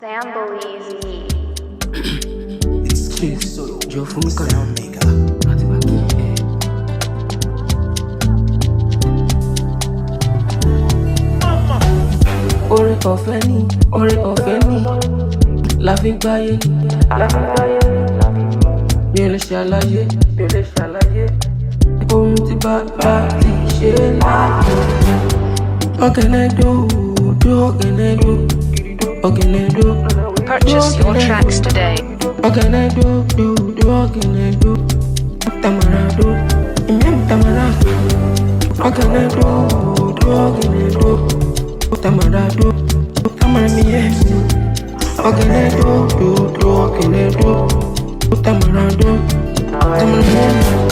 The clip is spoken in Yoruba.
Samboeasy. Excuse Joe Funka Omega. Ati baki Oore ọ̀fẹ́ ni la fi ń gbáyé. Mi ò lè ṣàlàyé ohun tí bàbá ti ṣe láàyè. Ọ̀gẹ̀nẹ̀dó. Purchase your tracks today. Ọ̀gẹ̀nẹ̀dó. Tamarado. Tamarado. Ọ̀gẹ̀nẹ̀dó. Tamarado. Tamaramiye. Ọ̀gẹ̀nẹ̀dó. Tamarado. Tamaramiye.